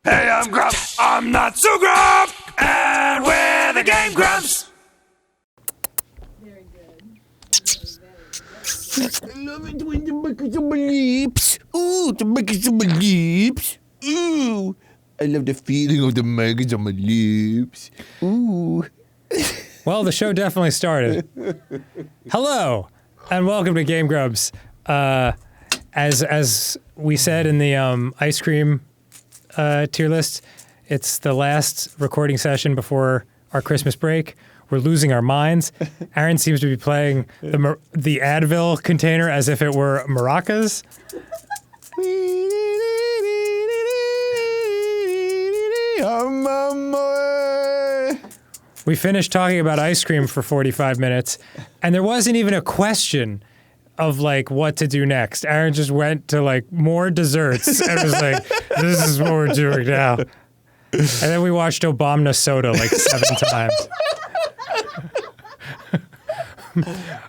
Hey, I'm Grump. I'm not so Grump. And we're the GameGrumps. Very good. I love it when the buckets on my lips. Ooh, the buckets on my lips. Ooh. I love the feeling of the maggots on my lips. Ooh. Well, the show definitely started. Hello, and welcome to GameGrumps. As we said in the ice cream tier list, it's the last recording session before our Christmas break. We're losing our minds. Aaron seems to be playing the Advil container as if it were maracas. We finished talking about ice cream for 45 minutes, and there wasn't even a question of like what to do next. Aaron just went to like more desserts and was like, this is what we're doing now. And then we watched Obama Soda like 7 times.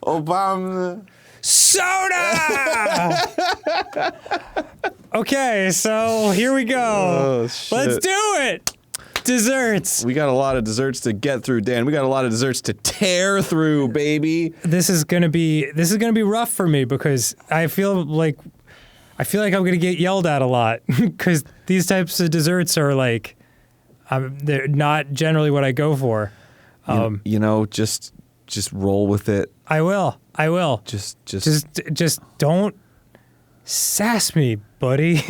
Obama Soda! Okay, so here we go. Oh, shit. Let's do it! Desserts. We got a lot of desserts to get through, Dan. We got a lot of desserts to tear through, baby. This is gonna be rough for me because I feel like I'm gonna get yelled at a lot because these types of desserts are like they're not generally what I go for. Just roll with it. I will. Just don't sass me, buddy.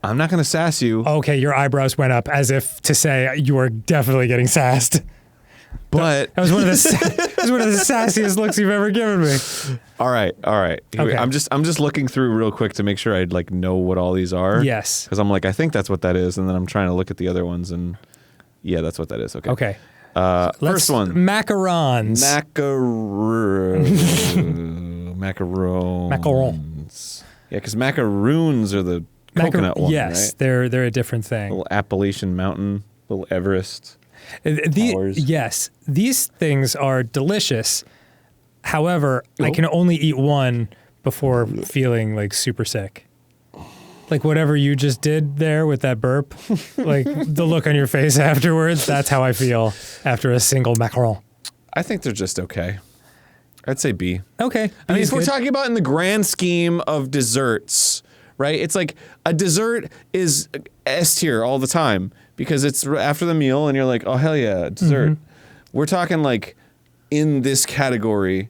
I'm not gonna sass you. Okay, your eyebrows went up as if to say you are definitely getting sassed. But That was one of the sassiest looks you've ever given me. all right. Okay. I'm just looking through real quick to make sure I like know what all these are. Yes. Because I'm like, I think that's what that is, and then I'm trying to look at the other ones, and yeah, that's what that is. Okay. Okay. First one. Macarons. Macarons. Yeah, because macaroons are the coconut one, yes, right? they're a different thing. Little Appalachian Mountain, little Everest. Yes, these things are delicious. However, I can only eat one before feeling like super sick. Like whatever you just did there with that burp, like the look on your face afterwards, that's how I feel after a single macaron. I think they're just okay. I'd say B. Okay. I mean, if we're good. talking about in the grand scheme of desserts, right? It's like a dessert is S tier all the time because it's after the meal and you're like, oh, hell yeah, dessert. Mm-hmm. We're talking like in this category,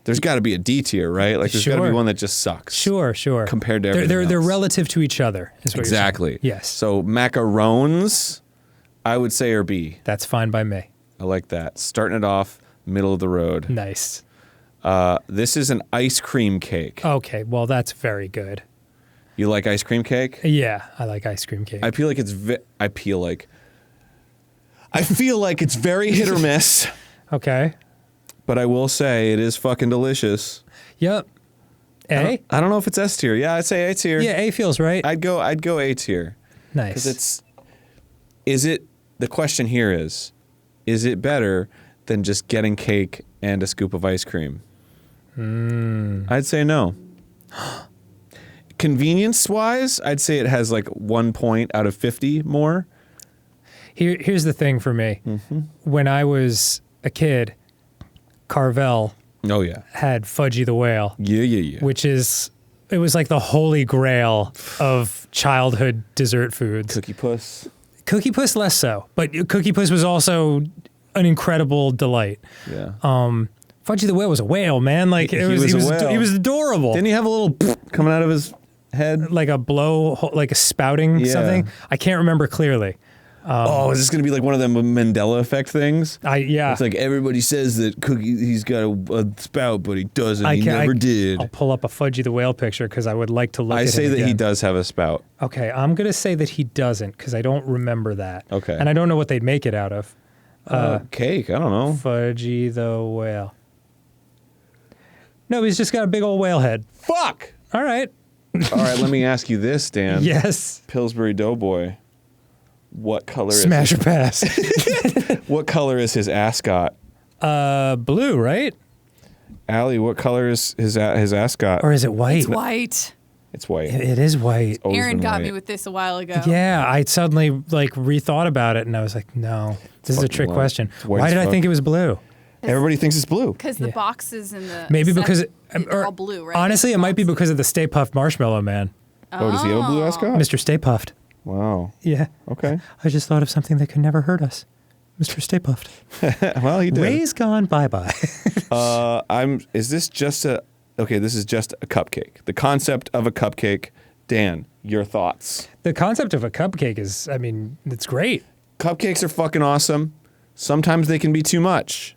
there's got to be a D tier, right? Like there's got to be one that just sucks. Sure. Compared to everything They're else. relative to each other, is what Exactly. you're saying. Yes. So macarons, I would say are B. That's fine by me. I like that. Starting it off, middle of the road. Nice. This is an ice cream cake. Okay, well, that's very good. You like ice cream cake? Yeah, I like ice cream cake. I feel like it's very hit or miss, Okay. but I will say it is fucking delicious. Yep. A? I don't know if it's S tier. Yeah, I'd say A tier. Yeah, A feels right. I'd go A tier. Nice. Because the question here is it better than just getting cake and a scoop of ice cream? I'd say no. Convenience-wise, I'd say it has like 1 point out of 50 more. Here's the thing for me. Mm-hmm. When I was a kid, Carvel Oh, yeah. had Fudgy the Whale, Yeah. which it was like the holy grail of childhood dessert foods. Cookie Puss. Cookie Puss less so, but Cookie Puss was also an incredible delight. Yeah. Fudgy the Whale was a whale, man. Like He was a whale. he was adorable. Didn't he have a little coming out of his head? Like a like a spouting Yeah. something. I can't remember clearly. Is this going to be like one of them Mandela effect things? Yeah. It's like everybody says that he's got a spout, but he doesn't. He never did. I'll pull up a Fudgy the Whale picture because I would like to look at him I say that he again. does have a spout. Okay, I'm going to say that he doesn't because I don't remember that. Okay. And I don't know what they'd make it out of. Cake, I don't know. Fudgy the Whale. No, he's just got a big old whale head. Fuck! All right. All right, let me ask you this, Dan. Yes. Pillsbury Doughboy. What color Smash or pass. What color is his ascot? Blue, right? Allie, what color is his ascot? Or is it white? It's white. It's white. It is white. Always Aaron been got white. me with this a while ago. Yeah, I suddenly like rethought about it, and I was like, no, this is a fucking trick white. question. It's white Why as did I fuck. think it was blue? Everybody thinks it's blue. Because the boxes in the Maybe because they're all blue, right? Honestly, it might be because of the Stay Puft Marshmallow Man, Oh, does he have a blue ascot? Mr. Stay Puft. Wow. Yeah. Okay. I just thought of something that could never hurt us. Mr. Stay Puft. Well, he did. Ray's gone bye-bye. Is this just a... Okay, this is just a cupcake. The concept of a cupcake. Dan, your thoughts? The concept of a cupcake is, I mean, it's great. Cupcakes are fucking awesome. Sometimes they can be too much.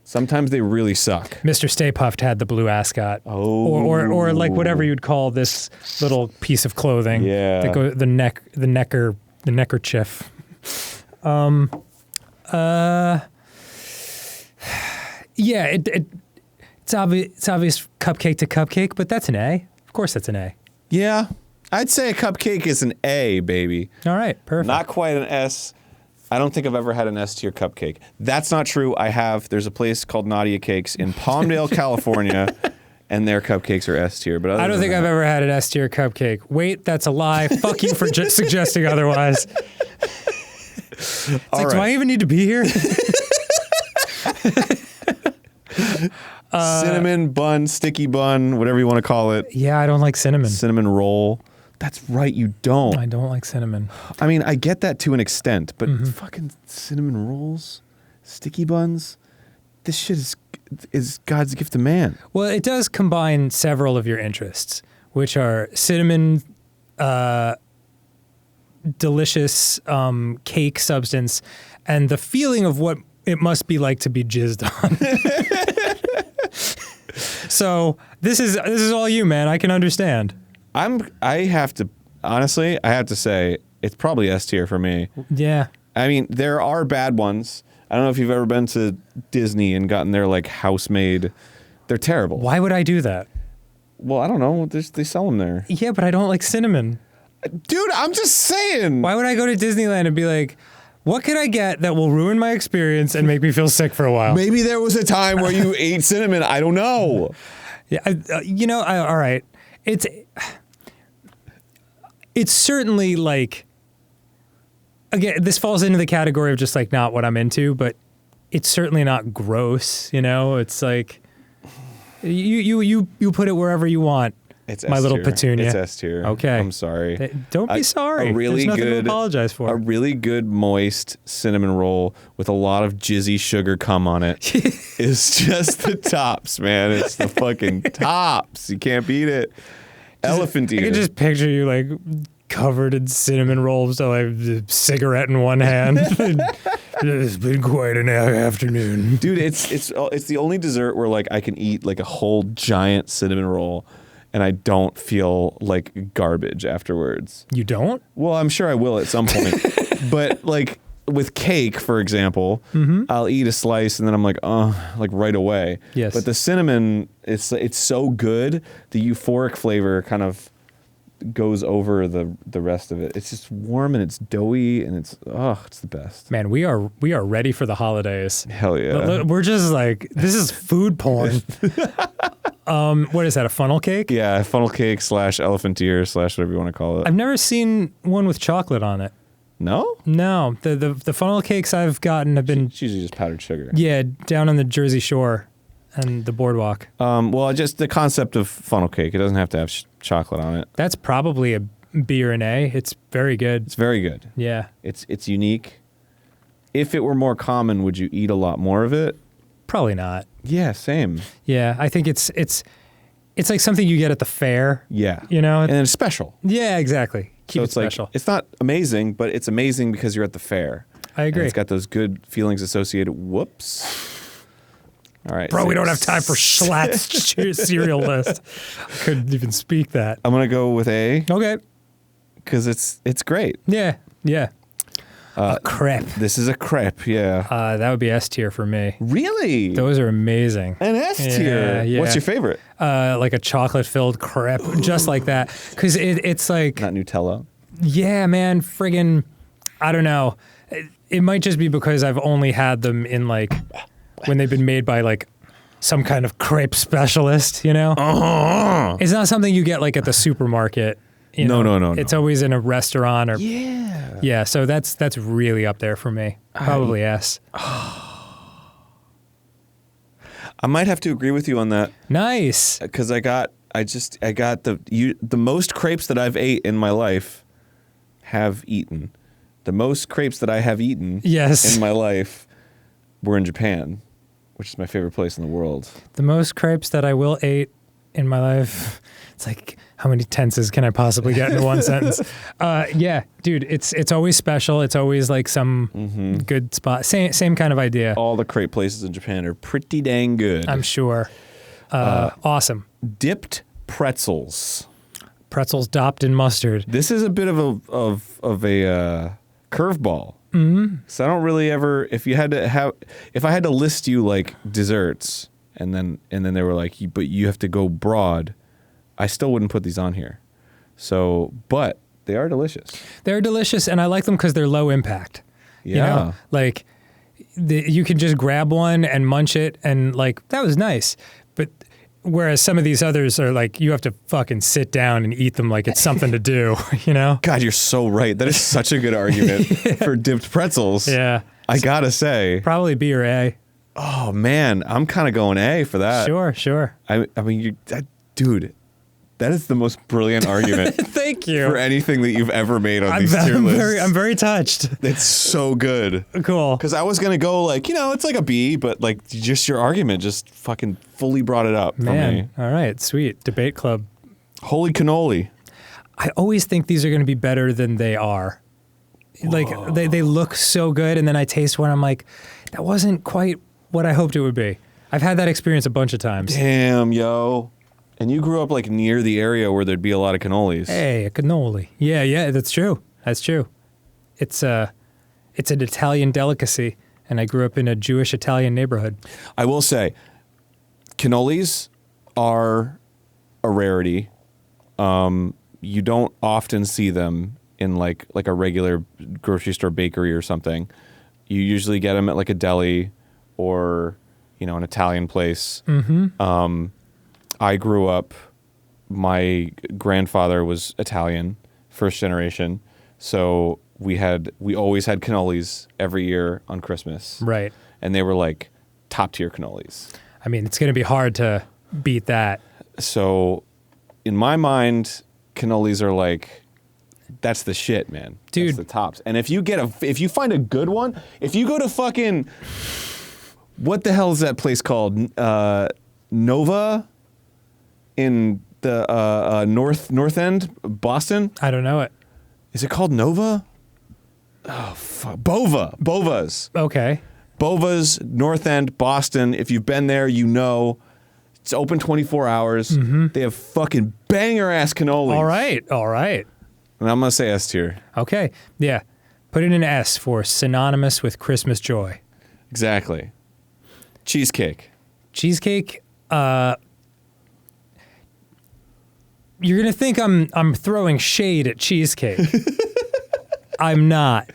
Sometimes they really suck. Mr. Stay Puft had the blue ascot. Oh. Or like whatever you'd call this little piece of clothing. Yeah. That the neckerchief. Yeah, it's obvious cupcake to cupcake, but that's an A. Of course that's an A. Yeah. I'd say a cupcake is an A, baby. All right, perfect. Not quite an S. I don't think I've ever had an S tier cupcake. That's not true. I have. There's a place called Nadia Cakes in Palmdale, California, and their cupcakes are S tier. But I don't think I've ever had an S tier cupcake. Wait, that's a lie. Fuck you for just suggesting otherwise. It's like, do I even need to be here? Cinnamon bun, sticky bun, whatever you want to call it. Yeah, I don't like cinnamon. Cinnamon roll. That's right, you don't. I don't like cinnamon. I mean, I get that to an extent, but fucking cinnamon rolls, sticky buns, this shit is God's gift to man. Well, it does combine several of your interests, which are cinnamon, delicious cake substance, and the feeling of what it must be like to be jizzed on. So this is all you, man. I can understand. I have to say it's probably S tier for me. Yeah. I mean, there are bad ones. I don't know if you've ever been to Disney and gotten their like house-made. They're terrible. Why would I do that? Well, I don't know. They sell them there. Yeah, but I don't like cinnamon. Dude, I'm just saying. Why would I go to Disneyland and be like, what can I get that will ruin my experience and make me feel sick for a while? Maybe there was a time where you ate cinnamon. I don't know. Yeah, all right. It's certainly like, again, this falls into the category of just like not what I'm into, but it's certainly not gross. You know, it's like you put it wherever you want. It's my S little tier. petunia. It's S tier. Okay. I'm sorry. Don't be sorry. A really There's nothing good, to apologize for. A really good moist cinnamon roll with a lot of jizzy sugar cum on it is just the tops, man. It's the fucking tops. You can't beat it. Elephant ear. I can just picture you like covered in cinnamon rolls, so like a cigarette in one hand. It's been quite an afternoon, dude. It's the only dessert where like I can eat like a whole giant cinnamon roll, and I don't feel like garbage afterwards. You don't? Well, I'm sure I will at some point, but like with cake, for example, I'll eat a slice and then I'm like, oh, like right away. Yes. But the cinnamon, it's so good. The euphoric flavor kind of goes over the rest of it. It's just warm and it's doughy and it's the best. Man, we are ready for the holidays. Hell yeah. We're just like, this is food porn. What is that, a funnel cake? Yeah, funnel cake / elephant ear / whatever you want to call it. I've never seen one with chocolate on it. No? No, the funnel cakes I've gotten have been It's usually just powdered sugar. Yeah, down on the Jersey Shore and the boardwalk. Well, just the concept of funnel cake. It doesn't have to have chocolate on it. That's probably a B or an A. It's very good. It's very good. Yeah. It's unique. If it were more common, would you eat a lot more of it? Probably not. Yeah, same. Yeah, I think it's like something you get at the fair. Yeah. You know? And it's special. Yeah, exactly. Keep So it it's special. like, it's not amazing, but it's amazing because you're at the fair. I agree. And it's got those good feelings associated. Whoops. All right. Bro, we don't have time for Schlatt's cereal list. I couldn't even speak that. I'm going to go with A Okay. because it's great. Yeah, yeah. A crepe. This is a crepe, yeah. That would be S tier for me. Really? Those are amazing. An S tier. Yeah. What's your favorite? Like a chocolate-filled crepe, just like that. Because it's like, Not Nutella. yeah, man, friggin', I don't know. It might just be because I've only had them in like, when they've been made by like some kind of crepe specialist, you know? It's not something you get like at the supermarket. You know? No. It's always in a restaurant or Yeah. yeah. So that's really up there for me. Probably S. I might have to agree with you on that Nice. because I got the most crepes that I've ate in my life have eaten. The most crepes that I have eaten Yes. in my life were in Japan, which is my favorite place in the world. The most crepes that I will eat in my life. It's like, how many tenses can I possibly get into one sentence? Yeah, dude, it's always special. It's always like some good spot. Same kind of idea. All the crepe places in Japan are pretty dang good. I'm sure. Awesome. Dipped pretzels. Pretzels dopped in mustard. This is a bit of a curveball. Mm-hmm. So I don't really ever. If I had to list you like desserts, and then they were like, but you have to go broad, I still wouldn't put these on here. So, but they are delicious. They're delicious, and I like them because they're low impact. Yeah. You know? Like, you can just grab one and munch it, and like, that was nice. But whereas some of these others are like, you have to fucking sit down and eat them like it's something to do, you know? God, you're so right. That is such a good argument for dipped pretzels. Yeah. I gotta say. Probably B or A. Oh man, I'm kind of going A for that. Sure. I mean, dude, that is the most brilliant argument Thank you. for anything that you've ever made on these tier lists. I'm very touched. It's so good. Cool. Because I was gonna go like, it's like a B, but like just your argument just fucking fully brought it up for me. Man, all right, sweet. Debate club. Holy cannoli. I always think these are going to be better than they are. Like, they look so good, and then I taste one, I'm like, that wasn't quite what I hoped it would be. I've had that experience a bunch of times. Damn, yo. And you grew up like near the area where there'd be a lot of cannolis. Hey, a cannoli. Yeah, that's true. That's true. It's an Italian delicacy, and I grew up in a Jewish Italian neighborhood. I will say, cannolis are a rarity. You don't often see them in like a regular grocery store bakery or something. You usually get them at like a deli or an Italian place. Mm-hmm. I grew up. My grandfather was Italian, first generation, so we always had cannolis every year on Christmas. Right. And they were like top tier cannolis. I mean, it's going to be hard to beat that. So, in my mind, cannolis are like, that's the shit, man. Dude. That's the tops. And if you find a good one, if you go to fucking, what the hell is that place called? Nova in the North End, Boston? I don't know it. Is it called Nova? Oh, fuck. Bova's. Okay. Bova's, North End, Boston. If you've been there, you know. It's open 24 hours. Mm-hmm. They have fucking banger-ass cannolis. All right. And I'm going to say S tier. Okay. Yeah. Put in an S for synonymous with Christmas joy. Exactly. Cheesecake. Cheesecake, you're going to think I'm throwing shade at cheesecake. I'm not.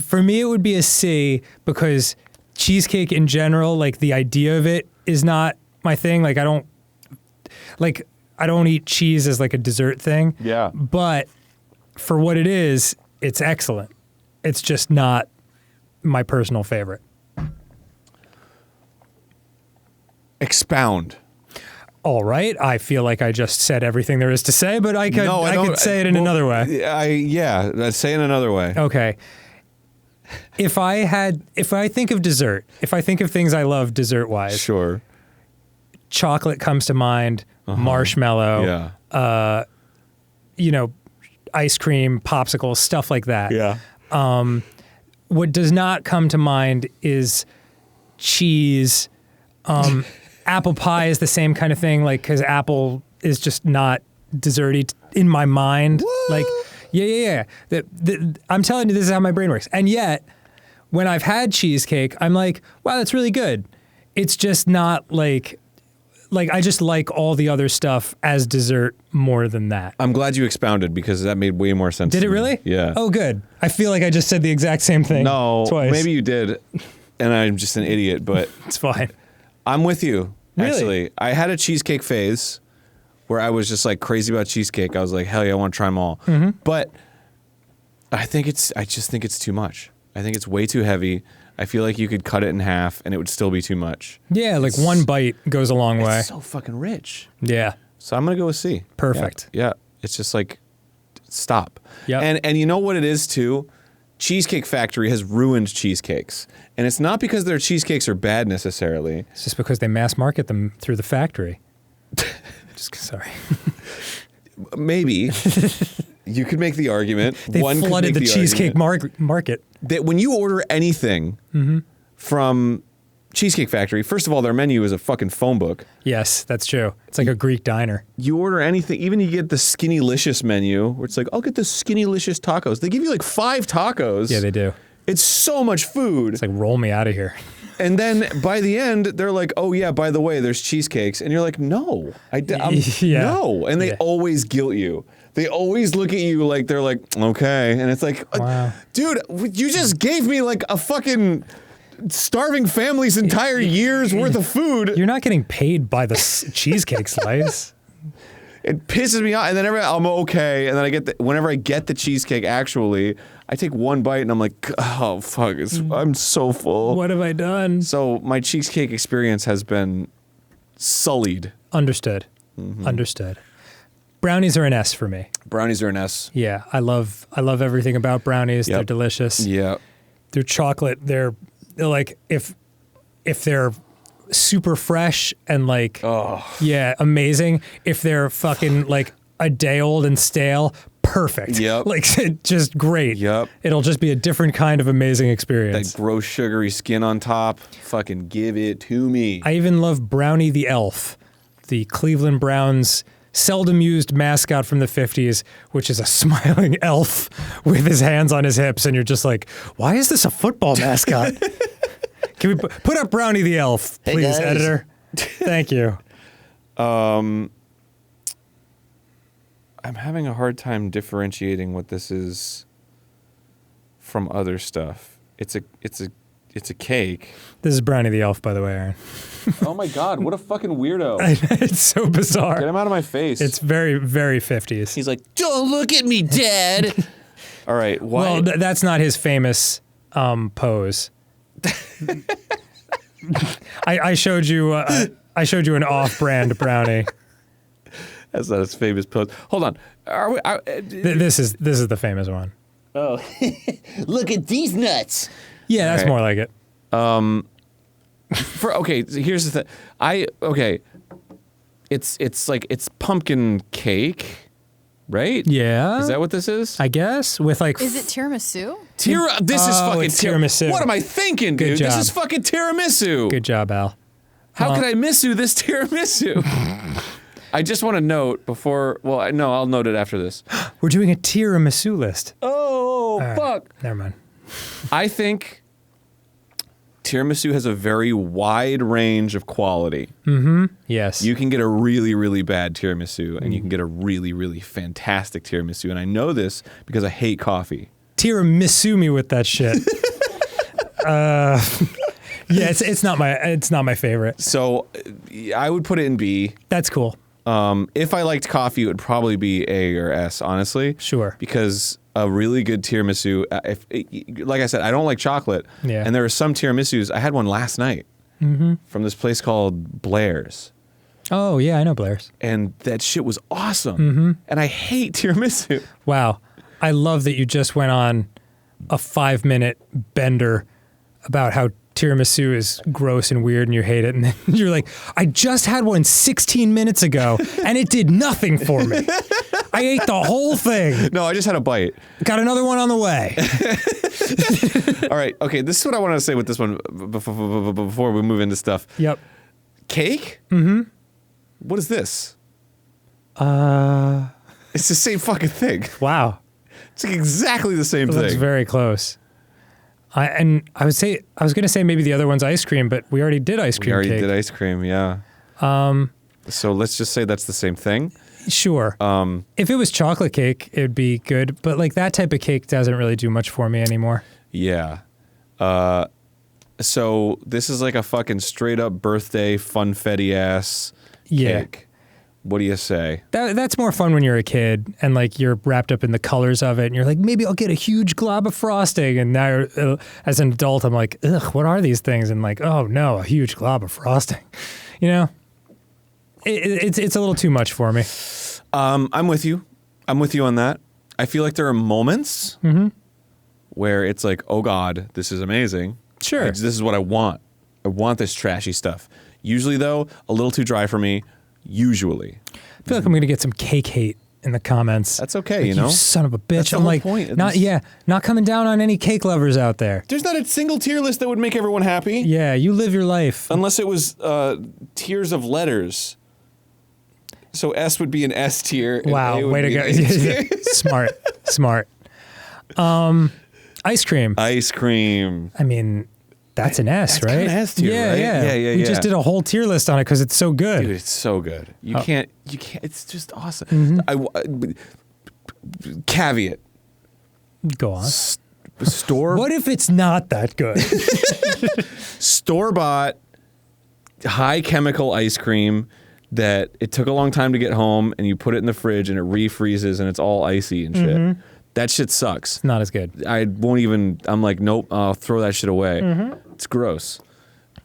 For me, it would be a C because cheesecake in general, like the idea of it is not my thing. Like I don't eat cheese as like a dessert thing. Yeah. But for what it is, it's excellent. It's just not my personal favorite. Expound. All right. I feel like I just said everything there is to say, but I could say it in another way. Let's say it in another way. Okay. If I think of dessert, if I think of things I love dessert-wise, Sure. chocolate comes to mind, marshmallow, Yeah. Ice cream, popsicles, stuff like that. Yeah. What does not come to mind is cheese. Apple pie is the same kind of thing, like, because apple is just not desserty in my mind. What? Like, yeah. I'm telling you, this is how my brain works. And yet, when I've had cheesecake, I'm like, wow, that's really good. It's just not like I just like all the other stuff as dessert more than that. I'm glad you expounded because that made way more sense. Did to it me. really? Yeah. Oh, good. I feel like I just said the exact same thing. No, twice. maybe you did, and I'm just an idiot, but It's fine. I'm with you. Really? Actually, I had a cheesecake phase where I was just like crazy about cheesecake. I was like, hell yeah, I want to try them all. But I just think it's too much. I think it's way too heavy. I feel like you could cut it in half and it would still be too much. Yeah, like one bite goes a long way. It's so fucking rich. Yeah. So I'm gonna go with C. Perfect. Yeah. It's just like, stop. Yep. And you know what it is too? Cheesecake Factory has ruined cheesecakes. And it's not because their cheesecakes are bad necessarily. It's just because they mass market them through the factory. Just sorry. Maybe. You could make the argument. They One could flooded make the cheesecake market. that when you order anything from Cheesecake Factory, first of all, their menu is a fucking phone book. Yes, that's true. It's like a Greek diner. You order anything, even you get the Skinnylicious menu, where it's like, I'll get the Skinnylicious tacos. They give you like 5 tacos. Yeah, they do. It's so much food. It's like, roll me out of here. And then by the end, they're like, oh yeah, by the way, there's cheesecakes. And you're like, no, Yeah. no. And they always guilt you. They always look at you like they're like, okay. And it's like, Wow. dude, you just gave me like a fucking starving family's entire year's worth of food. You're not getting paid by the cheesecake slice. It pisses me off. And then I'm okay. And then whenever I get the cheesecake, actually, I take one bite and I'm like, oh fuck, I'm so full. What have I done? So my cheesecake experience has been sullied. Understood. Understood. Brownies are an S for me. Brownies are an S. Yeah, I love everything about brownies. Yep. They're delicious. Yeah. They're chocolate. They're like if they're super fresh and like yeah, amazing. If they're fucking like a day old and stale, perfect. Yep. Like just great. Yep. It'll just be a different kind of amazing experience. That gross sugary skin on top. Fucking give it to me. I even love Brownie the Elf, the Cleveland Browns seldom used mascot from the 50s, which is a smiling elf with his hands on his hips, and you're just like, why is this a football mascot? Can we put up Brownie the Elf, please, editor? Thank you. I'm having a hard time differentiating what this is from other stuff. It's a cake. This is Brownie the Elf, by the way, Aaron. Oh my god, what a fucking weirdo. It's so bizarre. Get him out of my face. It's very, very 50s. He's like, don't look at me, Dad. All right, why? Well, that's not his famous pose. I showed you an off-brand brownie. That's not his famous pose. Hold on. This is the famous one. Oh, look at these nuts. Yeah, that's Okay. more like it. Okay, so here's the thing. It's pumpkin cake, right? Yeah. Is that what this is? I guess with like. Is it tiramisu? This is fucking it's tiramisu. What am I thinking, dude? Good job. This is fucking tiramisu. Good job, Al. How could I miss you this tiramisu? I just want to note before. Well, no, I'll note it after this. We're doing a tiramisu list. Oh, right. fuck. Never mind. I think tiramisu has a very wide range of quality. Yes. You can get a really, really bad tiramisu, and you can get a really, really fantastic tiramisu. And I know this because I hate coffee. Tiramisu me with that shit. Yeah, it's not my favorite. So I would put it in B. That's cool. If I liked coffee, it would probably be A or S, honestly. Sure. Because a really good tiramisu, like I said, I don't like chocolate. Yeah. And there are some tiramisus. I had one last night from this place called Blair's. Oh yeah, I know Blair's. And that shit was awesome. And I hate tiramisu. Wow, I love that you just went on a 5-minute bender about how tiramisu is gross and weird and you hate it, and then you're like, I just had one 16 minutes ago and it did nothing for me. I ate the whole thing. No, I just had a bite. Got another one on the way. All right, okay, this is what I want to say with this one before we move into stuff. Yep. Cake? What is this? It's the same fucking thing. Wow. It's like exactly the same That's thing. very close. I was gonna say maybe the other one's ice cream, but we already did ice cream. We already cake. did ice cream, yeah. So let's just say that's the same thing. Sure. If it was chocolate cake, it'd be good, but like that type of cake doesn't really do much for me anymore. Yeah. So this is like a fucking straight up birthday funfetti ass cake. What do you say? That's more fun when you're a kid and like you're wrapped up in the colors of it and you're like, maybe I'll get a huge glob of frosting. And now as an adult, I'm like, ugh, what are these things? And like, oh no, a huge glob of frosting. You know, it's a little too much for me. I'm with you. I'm with you on that. I feel like there are moments where it's like, oh God, this is amazing. Sure. This is what I want. I want this trashy stuff. Usually though, a little too dry for me. Usually. I feel like I'm going to get some cake hate in the comments. That's okay, like, you know? You son of a bitch. That's the I'm whole like, point. not coming down on any cake lovers out there. There's not a single tier list that would make everyone happy. Yeah, you live your life. Unless it was tiers of letters. So S would be an S tier. Wow, way to go. Smart. Ice cream. Ice cream. I mean, that's an S, right? That's an S tier, right? Yeah. We just did a whole tier list on it because it's so good. Dude, it's so good. You can't, it's just awesome. Caveat. Go on. Store. What if it's not that good? Store-bought, high chemical ice cream that it took a long time to get home and you put it in the fridge and it refreezes and it's all icy and shit. That shit sucks. Not as good. I won't even, I'm like, nope, I'll throw that shit away. It's gross.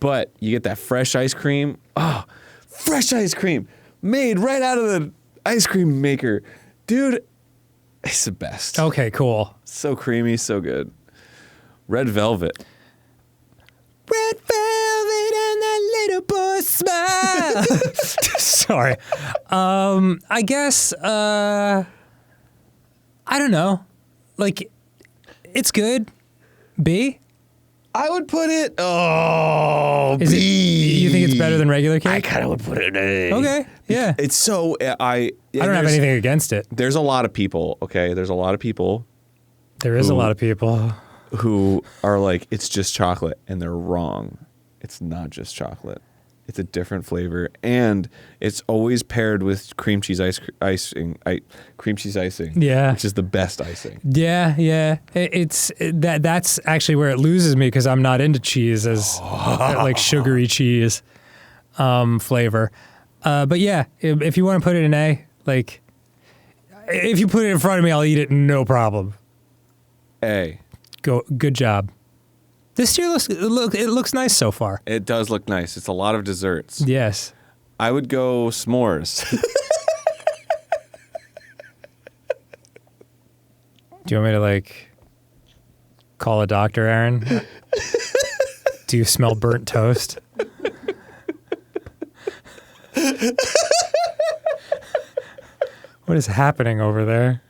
But you get that fresh ice cream. Oh, fresh ice cream made right out of the ice cream maker. Dude, it's the best. Okay, cool. So creamy, so good. Red velvet. Red velvet and that little boy smile. Sorry. I guess, I don't know. Like, it's good. B? I would put it, B. You think it's better than regular cake? I kind of would put it in A. Okay, yeah. It's so, I don't have anything against it. There's a lot of people, okay? There's a lot of people. There is a lot of people who are like, it's just chocolate, and they're wrong. It's not just chocolate. It's a different flavor, and it's always paired with cream cheese icing. Cream cheese icing, yeah, which is the best icing. Yeah. That's actually where it loses me because I'm not into cheese as like sugary cheese flavor. But yeah, if you want to put it in A, like if you put it in front of me, I'll eat it, no problem. A. Good job. This tier looks nice so far. It does look nice. It's a lot of desserts. Yes. I would go s'mores. Do you want me to like call a doctor, Aaron? Do you smell burnt toast? What is happening over there?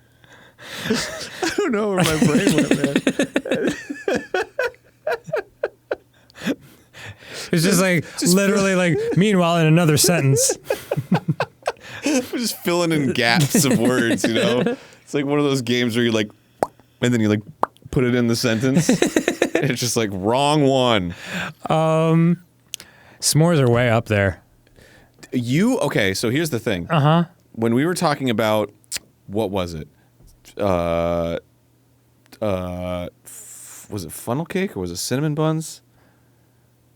I don't know where my brain went, man. It's just like literally like, meanwhile, in another sentence. We're just filling in gaps of words, you know? It's like one of those games where you like, and then you like put it in the sentence. And it's just like, wrong one. S'mores are way up there. Okay, so here's the thing. When we were talking about, what was it? Was it funnel cake or was it cinnamon buns?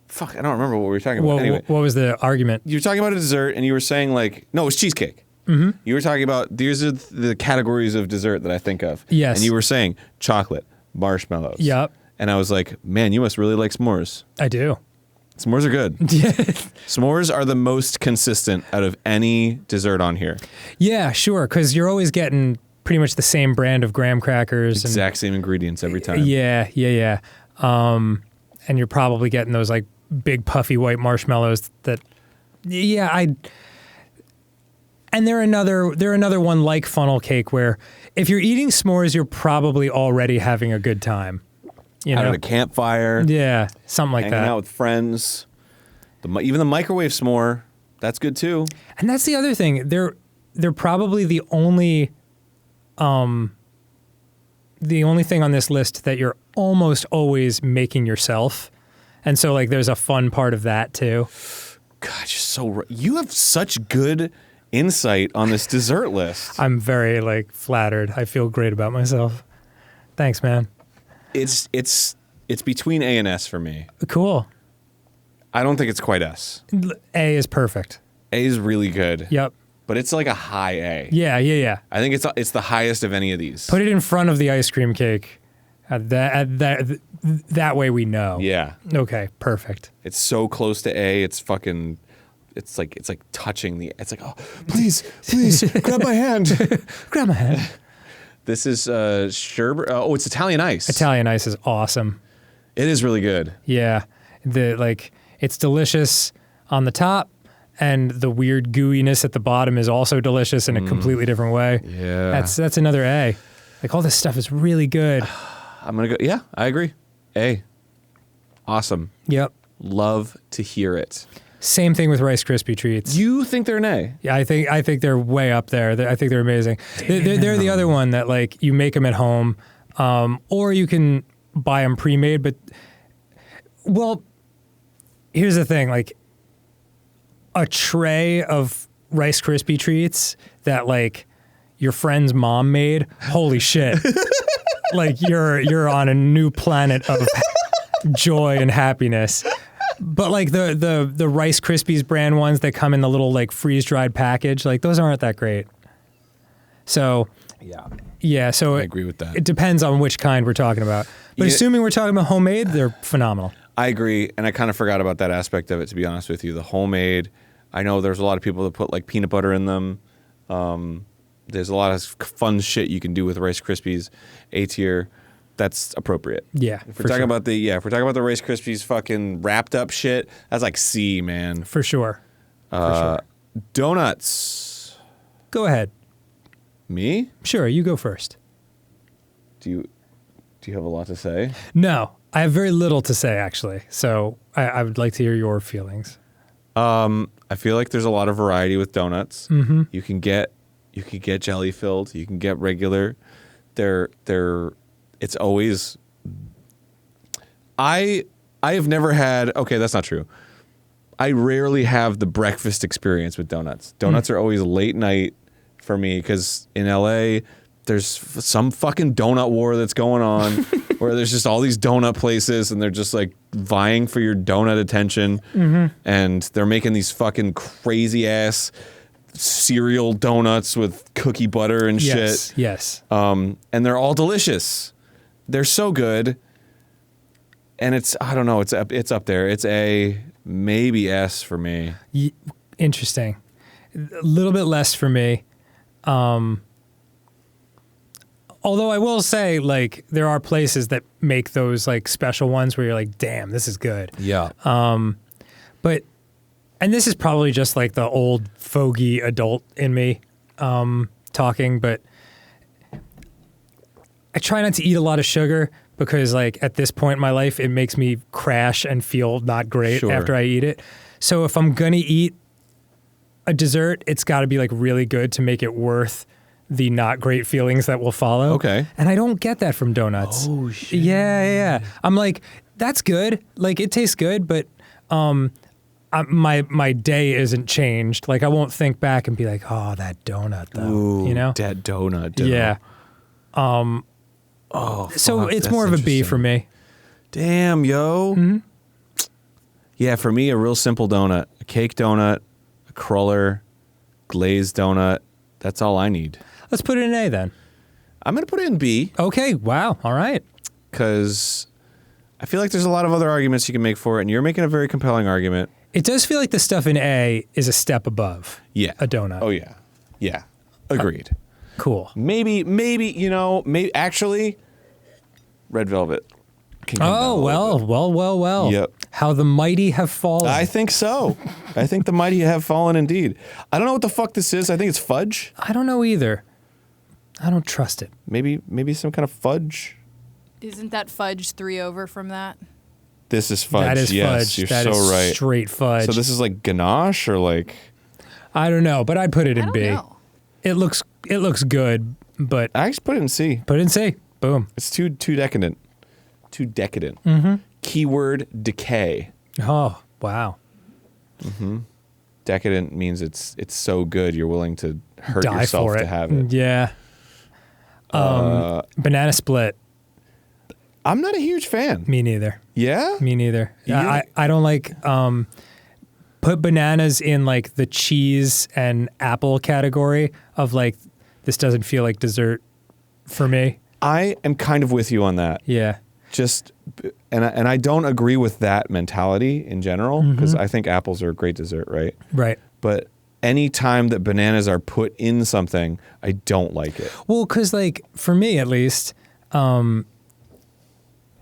Fuck, I don't remember what we were talking about. Anyway, what was the argument? you were talking about a dessert and you were saying like, no, it was cheesecake. You were talking about, these are the categories of dessert that I think of. Yes. And you were saying chocolate, marshmallows. Yep. And I was like, man, you must really like s'mores. I do. S'mores are good. S'mores are the most consistent out of any dessert on here. Yeah, sure, because you're always getting pretty much the same brand of graham crackers. Exact same ingredients every time. Yeah. And you're probably getting those like big puffy white marshmallows that, and they're another one like funnel cake where if you're eating s'mores, you're probably already having a good time. You know? Out at a campfire. Yeah, something like hanging that. out with friends. Even the microwave s'more, that's good too. And that's the other thing. They're probably the only thing on this list that you're almost always making yourself. And so like there's a fun part of that too. God, you're so right. You have such good insight on this dessert list. I'm very like flattered. I feel great about myself. Thanks, man. It's It's between A and S for me. Cool. I don't think it's quite S. A is perfect. A is really good. Yep. But it's like a high A. Yeah. I think it's the highest of any of these. Put it in front of the ice cream cake. That way we know. Yeah. Okay, perfect. It's so close to A. It's fucking. It's like touching the. It's like, oh, please, grab my hand. Grab my hand. This is sherbet. Oh, it's Italian ice. Italian ice is awesome. It is really good. Yeah, it's delicious on the top, and the weird gooiness at the bottom is also delicious in a completely different way. Yeah. That's another A. Like all this stuff is really good. I'm gonna go. Yeah, I agree. A. Awesome. Yep. Love to hear it. Same thing with Rice Krispie treats. You think they're an A? Yeah, I think they're way up there. I think they're amazing. They're the other one that like you make them at home, or you can buy them pre-made. But well, here's the thing: like a tray of Rice Krispie treats that like your friend's mom made. Holy shit! Like you're on a new planet of joy and happiness. But like the Rice Krispies brand ones that come in the little like freeze-dried package, like those aren't that great. So yeah, so I agree with that. It depends on which kind we're talking about. But assuming we're talking about homemade, they're phenomenal. I agree, and I kind of forgot about that aspect of it, to be honest with you. The homemade, I know there's a lot of people that put like peanut butter in them. There's a lot of fun shit you can do with Rice Krispies. A tier. That's appropriate. Yeah. If we're talking about the Rice Krispies fucking wrapped up shit, that's like C, man. For sure. Donuts. Go ahead. Me? Sure, you go first. Do you have a lot to say? No, I have very little to say actually. So I would like to hear your feelings. I feel like there's a lot of variety with donuts. Mm-hmm. You can get jelly filled. You can get regular. It's always. I have never had. Okay, that's not true. I rarely have the breakfast experience with donuts. Donuts are always late night for me because in LA there's some fucking donut war that's going on where there's just all these donut places and they're just like vying for your donut attention, and they're making these fucking crazy ass cereal donuts with cookie butter and shit. Yes. And they're all delicious. They're so good. And I don't know, it's up there. It's A, maybe S for me. Interesting. A little bit less for me. Although I will say, like, there are places that make those like special ones where you're like, damn, this is good. Yeah. But, and this is probably just like the old fogey adult in me talking, but I try not to eat a lot of sugar because like at this point in my life, it makes me crash and feel not great after I eat it. So if I'm going to eat a dessert, it's got to be like really good to make it worth the not great feelings that will follow. Okay. And I don't get that from donuts. Oh, shit. Yeah. I'm like, that's good. Like it tastes good, but my day isn't changed. Like I won't think back and be like, oh, that donut though. Ooh, you know? that donut. Though. Yeah. So fuck, it's that's more of a B interesting. for me. Damn, yo. Mm-hmm. Yeah, for me, a real simple donut. A cake donut, a cruller, glazed donut. That's all I need. Let's put it in A then. I'm going to put it in B Okay. Wow. All right. because I feel like there's a lot of other arguments you can make for it, and you're making a very compelling argument. It does feel like the stuff in A is a step above a donut. Oh, yeah. Yeah. Agreed. Cool. Maybe, actually, red velvet. Can come down a Oh, little bit. well. Yep. How the mighty have fallen. I think so. I think the mighty have fallen indeed. I don't know what the fuck this is. I think it's fudge. I don't know either. I don't trust it. Maybe some kind of fudge. Isn't that fudge 3 over from that? This is fudge. That is yes, fudge. You're That so is right. straight fudge. So this is like ganache or like. I don't know, but I'd put it I in don't B. know. It looks good, but I just put it in C. put it in C. Boom. It's too decadent. Too decadent. Mm-hmm. Keyword decay. Oh, wow. Decadent means it's so good you're willing to hurt Die yourself for it. to have it. Yeah. Banana split. I'm not a huge fan. Me neither. Yeah? Me neither. You- I don't like put bananas in like the cheese and apple category of like this doesn't feel like dessert for me. I am kind of with you on that. Yeah. And I don't agree with that mentality in general because I think apples are a great dessert, right? Right. But any time that bananas are put in something, I don't like it. Well, because like for me at least, a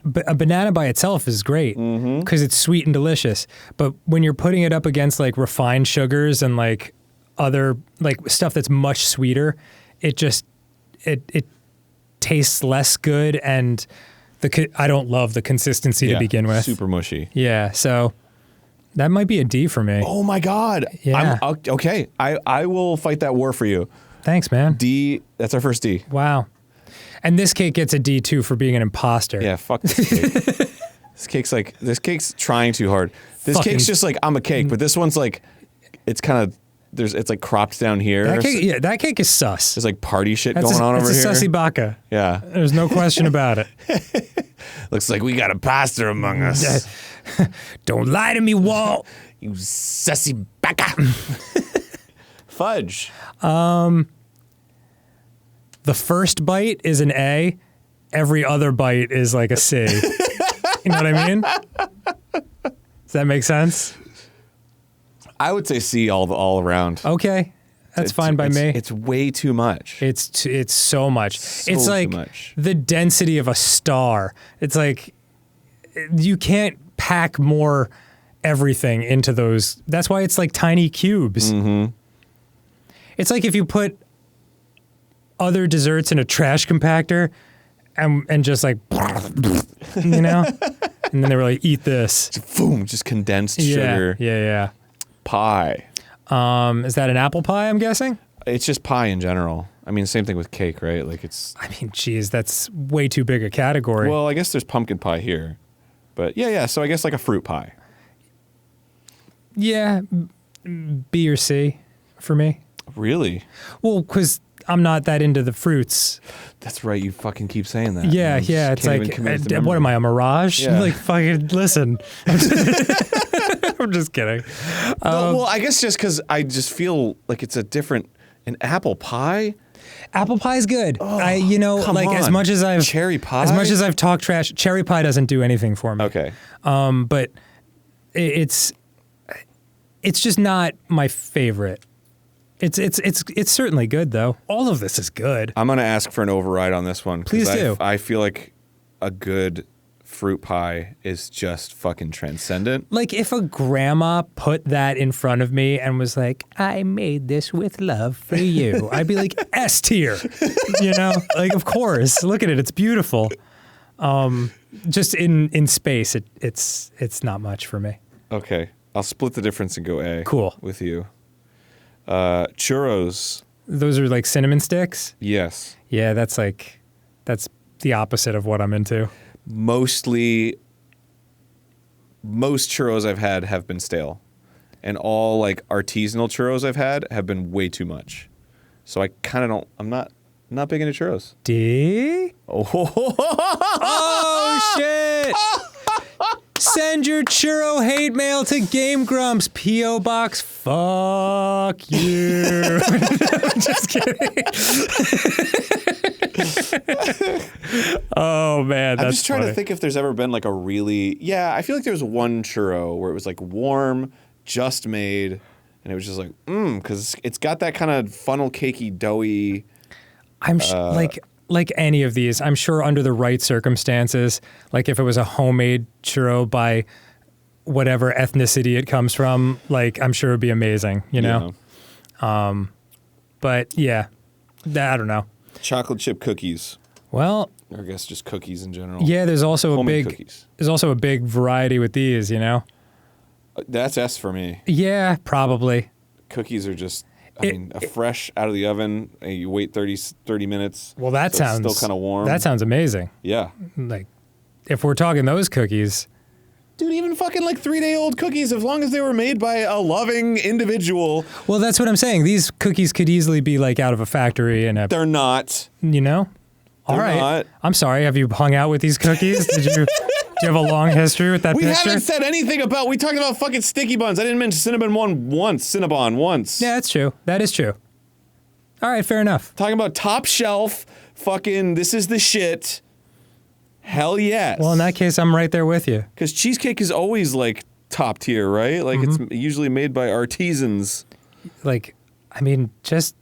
banana by itself is great because it's sweet and delicious. But when you're putting it up against like refined sugars and like other like stuff that's much sweeter, it just it tastes less good, and I don't love the consistency to begin with. Super mushy. Yeah, so that might be a D for me. Oh my God. Yeah. Okay. I will fight that war for you. Thanks, man. D. That's our first D. Wow. And this cake gets a D too for being an imposter. Yeah. Fuck this cake. This cake's trying too hard. This cake's just like I'm a cake, but this one's like it's kind of it's like cropped down here. That cake is sus. There's like party shit going on over here. It's a sussy baka. Yeah. There's no question about it. Looks like we got a pastor among us. Don't lie to me, Walt. You sussy baka. Fudge. The first bite is an A. Every other bite is like a C. You know what I mean? Does that make sense? I would say C all around. Okay. That's fine by me. It's way too much. It's so much. It's too like much. the density of a star. It's like you can't pack more everything into those. That's why it's like tiny cubes. Mm-hmm. It's like if you put other desserts in a trash compactor and just like, you know? And then they were like, eat this. Boom, just condensed sugar. Yeah. Pie. Is that an apple pie, I'm guessing? It's just pie in general. I mean, same thing with cake, right? Like it's... I mean, geez, that's way too big a category. Well, I guess there's pumpkin pie here. But yeah, so I guess like a fruit pie. Yeah, B or C for me. Really? Well, because I'm not that into the fruits. That's right, you fucking keep saying that. Yeah, You yeah. just It's can't even like, commit to what am I, a mirage? Yeah. Like, fucking, listen. I'm just kidding. No, well, I guess just because I just feel like it's a different... An apple pie? Apple pie's good. Oh, Come on. as much as I've... Cherry pie? As much as I've talked trash, cherry pie doesn't do anything for me. Okay. But it's just not my favorite. It's certainly good though. All of this is good. I'm going to ask for an override on this one. 'Cause Please do. I feel like a good fruit pie is just fucking transcendent. Like if a grandma put that in front of me and was like, I made this with love for you, I'd be like, S tier. You know? Like, of course. Look at it. It's beautiful. Just in space, it's not much for me. Okay. I'll split the difference and go A. Cool. With you. Churros. Those are like cinnamon sticks? Yes. Yeah, that's the opposite of what I'm into. Most churros I've had have been stale. And all like artisanal churros I've had have been way too much. So I kind of I'm not big into churros. D? Oh, shit! Send your churro hate mail to GameGrumps, P.O. Box. Fuck you. I'm just kidding. Oh, man, that's I'm just trying funny. to think if there's ever been like a really... Yeah, I feel like there was one churro where it was like warm, just made, and it was just like, because it's got that kind of funnel cakey, doughy... I'm like any of these, I'm sure under the right circumstances, like if it was a homemade churro by whatever ethnicity it comes from, like I'm sure it'd be amazing, you know? But yeah, I don't know. Chocolate chip cookies. Well, Or I guess just cookies in general. yeah, there's also Homemade cookies. there's also a big variety with these, you know? That's S for me. Yeah, probably. Cookies are just... I mean, fresh out of the oven, and you wait 30 minutes. Well, that so sounds it's still kind of warm. That sounds amazing. Yeah. Like, if we're talking those cookies, Dude, even fucking like 3-day-old cookies, as long as they were made by a loving individual. well, that's what I'm saying. These cookies could easily be like out of a factory and They're not. you know? All right. not. I'm sorry. Have you hung out with these cookies? Do you have a long history with that We picture? haven't said anything about. We talked about fucking sticky buns. I didn't mention Cinnabon once. Yeah, that's true. That is true. All right, fair enough. Talking about top shelf. Fucking, this is the shit. Hell yes. Well, in that case, I'm right there with you. Because cheesecake is always like top tier, right? Like it's usually made by artisans. Like, I mean, just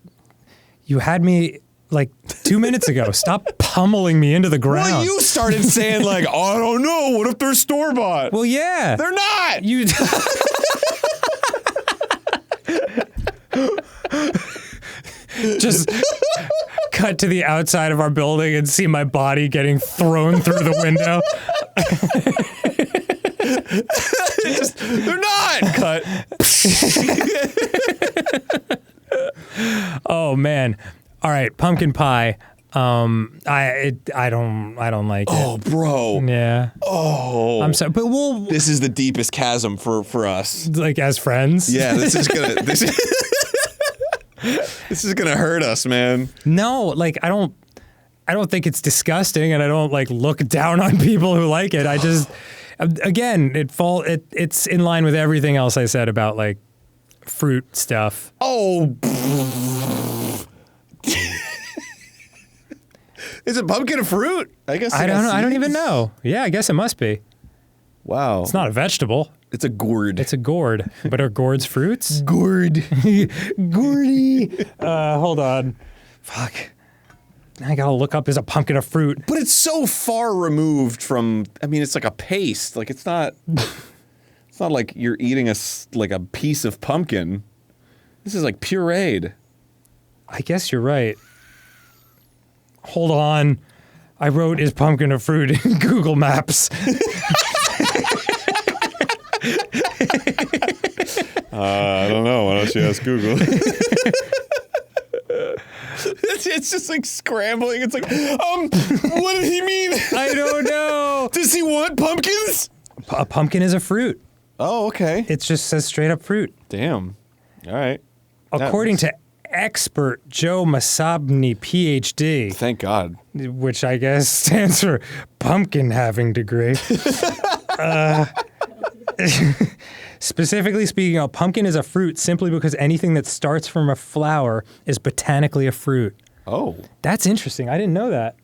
you had me like 2 minutes ago. Stop pummeling me into the ground. Well, you started saying like, I don't know. What if they're store bought? Well, yeah, They're not. you. Just cut to the outside of our building and see my body getting thrown through the window. They're not. Cut. Oh man! All right, pumpkin pie. I don't like it. Oh, bro. Yeah. Oh. I'm sorry, but we'll This is the deepest chasm for us. like as friends. Yeah, this is gonna this is gonna hurt us, man. No, like I don't think it's disgusting, and I don't like look down on people who like it. I just, again, it's in line with everything else I said about like fruit stuff. Oh. Is it pumpkin a fruit? I guess I don't know. I don't even know. Yeah, I guess it must be. Wow. It's not a vegetable. It's a gourd. It's a gourd. But are gourds fruits? gourd. Gourdy. Hold on. Fuck. I gotta look up, is a pumpkin a fruit? But it's so far removed from, I mean, it's like a paste. Like it's not like you're eating like a piece of pumpkin. This is like pureed. I guess you're right. Hold on. I wrote, is pumpkin a fruit in Google Maps. I don't know. Why don't you ask Google? It's just like scrambling. It's like, what did he mean? I don't know. Does he want pumpkins? A pumpkin is a fruit. Oh, okay. It just says straight up fruit. Damn. All right. According to expert Joe Masabni, PhD, Thank God. which I guess stands for pumpkin having degree. Specifically speaking, a pumpkin is a fruit simply because anything that starts from a flower is botanically a fruit. Oh. That's interesting. I didn't know that.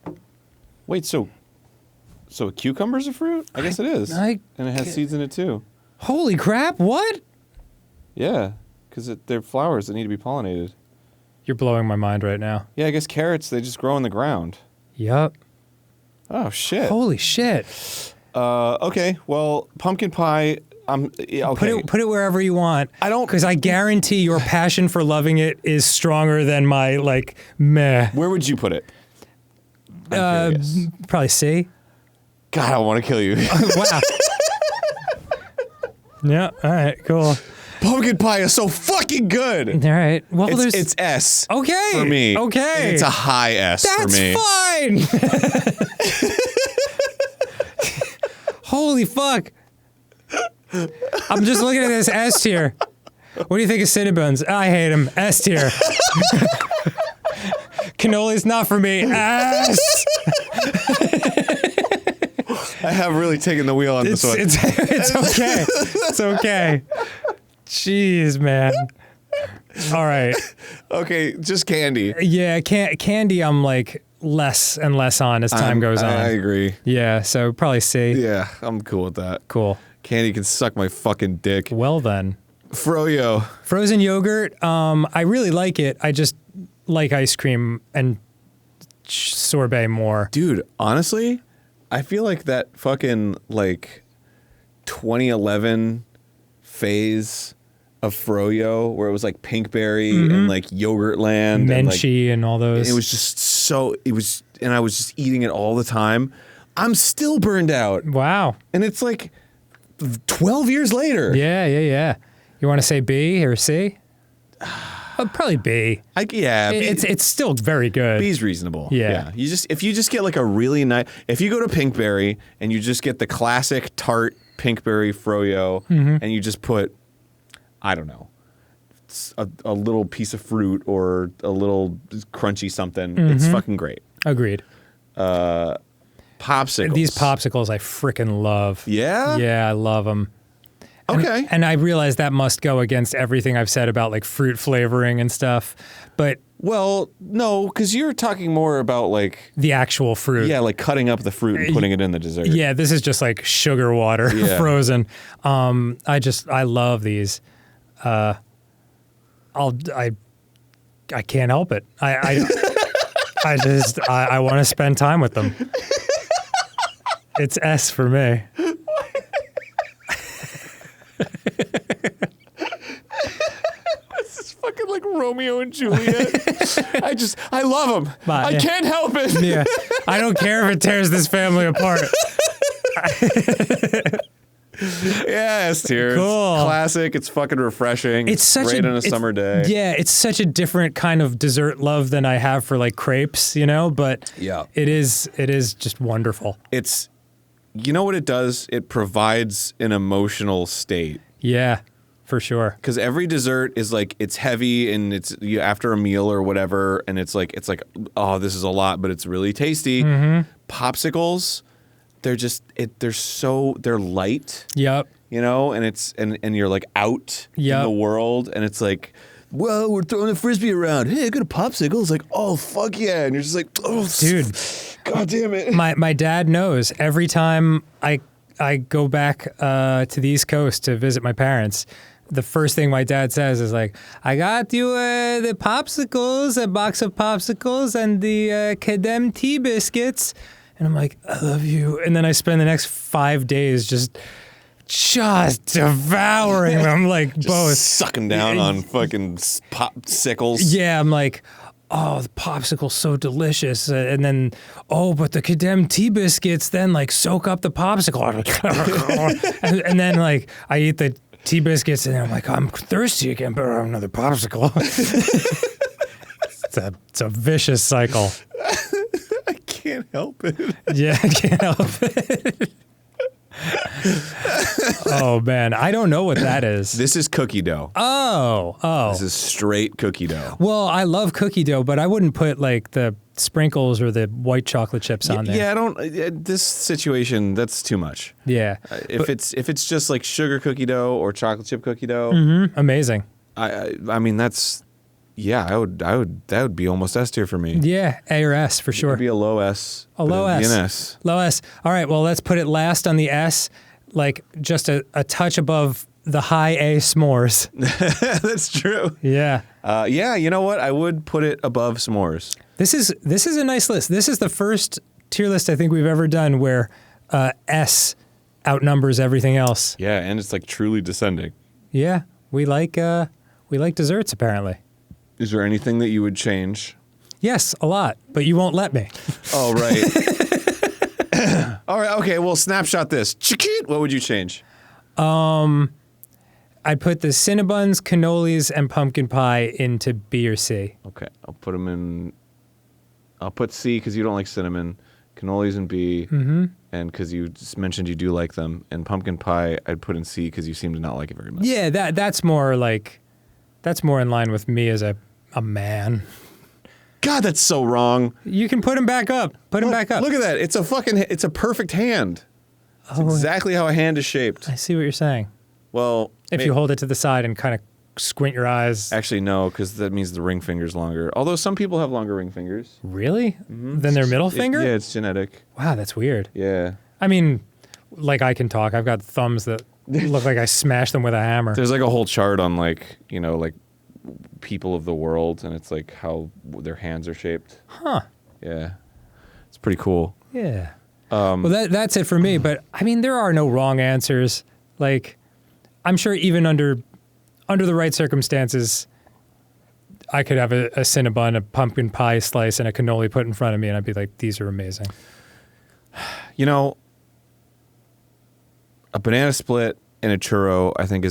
Wait, so a cucumber's a fruit? I guess it is. And it has seeds in it too. Holy crap, what? Yeah, because they're flowers that need to be pollinated. You're blowing my mind right now. Yeah, I guess carrots, they just grow in the ground. Yup. Oh, shit. Holy shit. Okay, well, pumpkin pie, okay. Put it wherever you want. I don't- Because I guarantee your passion for loving it is stronger than my, like, meh. Where would you put it? I'm curious. Probably C. God, I want to kill you. Wow. Yeah, all right, cool. Pumpkin pie is so fucking good. All right. Well, It's S. Okay. For me. Okay. And it's a high S for me. That's fine. Holy fuck. I'm just looking at this S tier. What do you think of Cinnabons? I hate them. S tier. Cannoli's not for me. S. I have really taken the wheel on this one. It's okay. It's okay. Jeez, man. All right. Okay, just candy. Yeah, candy I'm like less and less on as time goes on. I agree. Yeah, so probably C. Yeah, I'm cool with that. Cool. Candy can suck my fucking dick. Well then. Froyo. Frozen yogurt, I really like it. I just like ice cream and sorbet more. Dude, honestly, I feel like that fucking like 2011 phase of Froyo where it was like Pinkberry and like Yogurtland Menchie and all those. It was just so, and I was just eating it all the time. I'm still burned out. Wow. And it's like 12 years later. Yeah. You want to say B or C? Probably B. It's still very good. B's reasonable. Yeah. If you just get like a really nice, if you go to Pinkberry and you just get the classic tart Pinkberry Froyo and you just put, I don't know, a little piece of fruit or a little crunchy something, it's fucking great. Agreed. Popsicles. These popsicles I freaking love. Yeah? Yeah, I love them. Okay. And I realize that must go against everything I've said about like fruit flavoring and stuff, but Well, no, because you're talking more about like, the actual fruit. yeah, like cutting up the fruit and putting it in the dessert. Yeah, this is just like sugar water Yeah. frozen. I love these. I can't help it. I want to spend time with them. It's S for me. This is fucking like Romeo and Juliet. I love them. I yeah. can't help it. Yeah, I don't care if it tears this family apart. Yeah, S tier. Cool. It's classic. It's fucking refreshing. It's such great on a summer day. Yeah, it's such a different kind of dessert love than I have for like crepes, you know. But Yeah. it is just wonderful. It's, you know what it does? It provides an emotional state. Yeah, for sure. Because every dessert is like, it's heavy and it's after a meal or whatever, and it's like, oh, this is a lot, but it's really tasty. Mm-hmm. Popsicles, they're light, Yep. you know, and it's and you're like out Yep. in the world, and it's like, well, we're throwing a frisbee around. Hey, I got a popsicle. It's like, oh fuck yeah, and you're just like, oh Dude. god damn it. My dad knows every time I go back to the East Coast to visit my parents, the first thing my dad says is like, I got you the popsicles, a box of popsicles, and the Kedem tea biscuits. And I'm like, I love you. And then I spend the next 5 days just devouring them, like both. Sucking down on fucking popsicles. Yeah, I'm like, oh, the popsicle's so delicious. And then, oh, but the Kedem tea biscuits then like soak up the popsicle. and then like I eat the tea biscuits and I'm like, I'm thirsty again, but I have another popsicle. It's a vicious cycle. I can't help it. Yeah, I can't help it. Oh man, I don't know what that is. This is cookie dough. Oh. This is straight cookie dough. Well, I love cookie dough, but I wouldn't put like the sprinkles or the white chocolate chips on there. Yeah, I don't. This situation, that's too much. Yeah. If it's just like sugar cookie dough or chocolate chip cookie dough, Amazing. I mean that's, yeah, that would be almost S tier for me. Yeah, A or S for sure. It'd be a low S. A low but it'd be S. an S. Low S. All right, well, let's put it last on the S, like just a touch above the high A s'mores. That's true. Yeah. Yeah, you know what? I would put it above s'mores. This is a nice list. This is the first tier list I think we've ever done where S outnumbers everything else. Yeah, and it's like truly descending. Yeah, we like desserts apparently. Is there anything that you would change? Yes, a lot, but you won't let me. Oh, right. All right, okay, well, snapshot this. Chiquit, what would you change? I'd put the Cinnabuns, cannolis, and pumpkin pie into B or C. Okay, I'll put them in. I'll put C because you don't like cinnamon. Cannolis in B, and because you just mentioned you do like them. And pumpkin pie, I'd put in C because you seem to not like it very much. Yeah, that's more in line with me as a man. God, that's so wrong. You can put him back up. Put him back up. Look at that. It's a perfect hand. It's exactly how a hand is shaped. I see what you're saying. Well, If you hold it to the side and kind of squint your eyes. actually no, because that means the ring finger's longer. Although some people have longer ring fingers. Really? Than their middle finger? Yeah, it's genetic. Wow, that's weird. Yeah. I mean, like I can talk. I've got thumbs that look like I smashed them with a hammer. There's like a whole chart on like people of the world, and it's like how their hands are shaped. Huh. Yeah. It's pretty cool. Yeah. Well, that's it for me. But I mean, there are no wrong answers. Like, I'm sure even under the right circumstances, I could have a Cinnabon, a pumpkin pie slice, and a cannoli put in front of me, and I'd be like, these are amazing. You know, a banana split and a churro, I think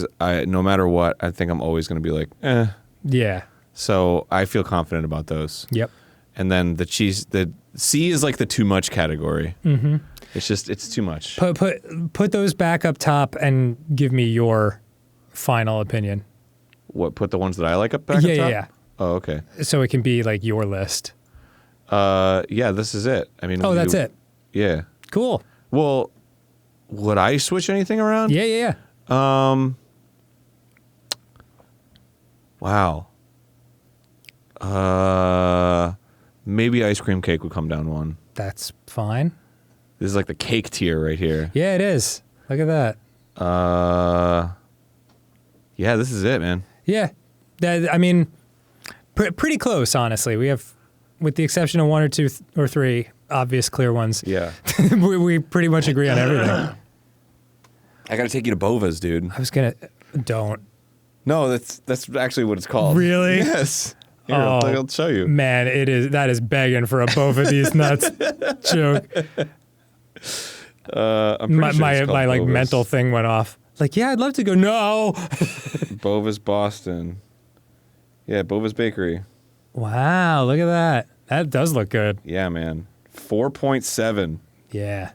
no matter what, I think I'm always going to be like, eh. Yeah. So I feel confident about those. Yep. And then the C is like the too much category. Mm-hmm. It's too much. Put those back up top and give me your final opinion. What, put the ones that I like up back up top? Yeah. Oh, okay. So it can be like your list. Yeah, this is it. I mean, Oh, that's it. Yeah. Cool. Well, would I switch anything around? Yeah. Wow. Maybe ice cream cake would come down one. That's fine. This is like the cake tier right here. Yeah, it is. Look at that. Yeah, this is it, man. Yeah. I mean, pretty close, honestly. We have, with the exception of 1 or 2 or 3 obvious clear ones. Yeah. we pretty much agree on everything. I gotta take you to Bova's, dude. I was gonna. Don't. No, that's actually what it's called. Really? Yes. Here, I'll show you. Man, that is begging for a Bova These Nuts joke. I'm pretty sure it's called my like Bova's. mental thing went off. Like, yeah, I'd love to go. No. Bova's Boston. Yeah, Bova's Bakery. Wow, look at that. That does look good. Yeah, man. 4.7. Yeah.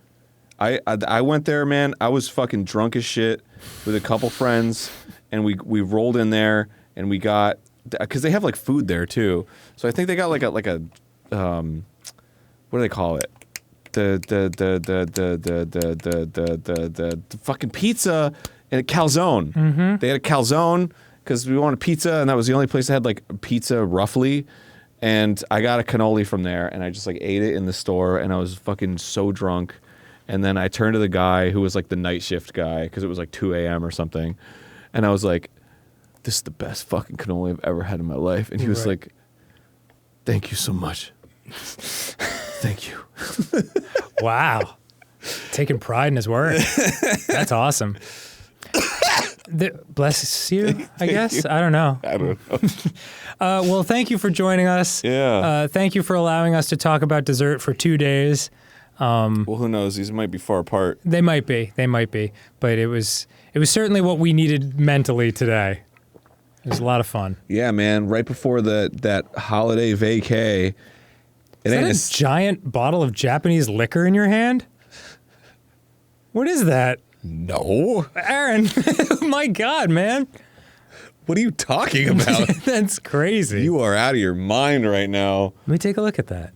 I went there, man. I was fucking drunk as shit with a couple friends, and we rolled in there, and we got, because they have like food there too. So I think they got like a what do they call it? The fucking pizza and a calzone. Mm-hmm. They had a calzone because we wanted pizza, and that was the only place that had like pizza roughly. And I got a cannoli from there, and I just like ate it in the store, and I was fucking so drunk. And then I turned to the guy who was like the night shift guy, because it was like 2 a.m. or something, and I was like, "This is the best fucking cannoli I've ever had in my life." And he was like, "Thank you so much." Thank you. Wow. Taking pride in his work. That's awesome. Bless you, I guess. I don't know. I don't know. Well, thank you for joining us. Yeah. Thank you for allowing us to talk about dessert for 2 days. Well, who knows? These might be far apart. They might be. But it was certainly what we needed mentally today. It was a lot of fun. Yeah, man. Right before that holiday vacay. Is that a giant bottle of Japanese liquor in your hand? What is that? No. Aaron, my God, man. What are you talking about? That's crazy. You are out of your mind right now. Let me take a look at that.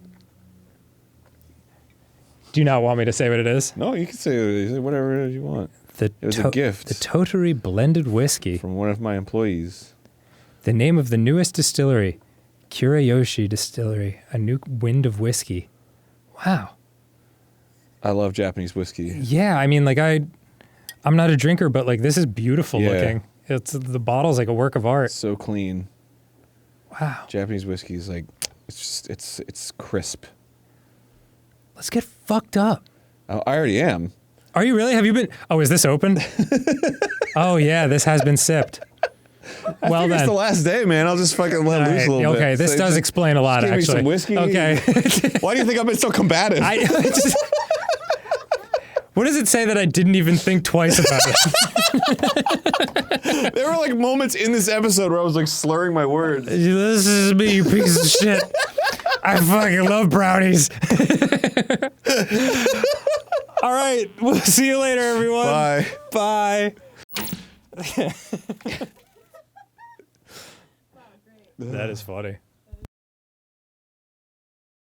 Do you not want me to say what it is? No, you can say whatever it is you want. It was a gift. The Tottori Blended Whiskey. From one of my employees. The name of the newest distillery, Kurayoshi Distillery, a new wind of whiskey. Wow. I love Japanese whiskey. Yeah, I mean, like I'm not a drinker, but like this is beautiful looking. The bottle's like a work of art. So clean. Wow. Japanese whiskey is like, it's crisp. Let's get fucked up. I already am. Are you really? Have you been? Oh, is this open? Oh yeah, this has been sipped. Well then, it's the last day, man. I'll just fucking let loose a little bit. Okay, this So does just explain a lot, give me actually. some whiskey. Okay. Why do you think I've been so combative? What does it say that I didn't even think twice about it? There were like moments in this episode where I was like slurring my words. This is me, you piece of shit. I fucking love brownies. All right, we'll see you later, everyone. Bye. Bye. That is funny.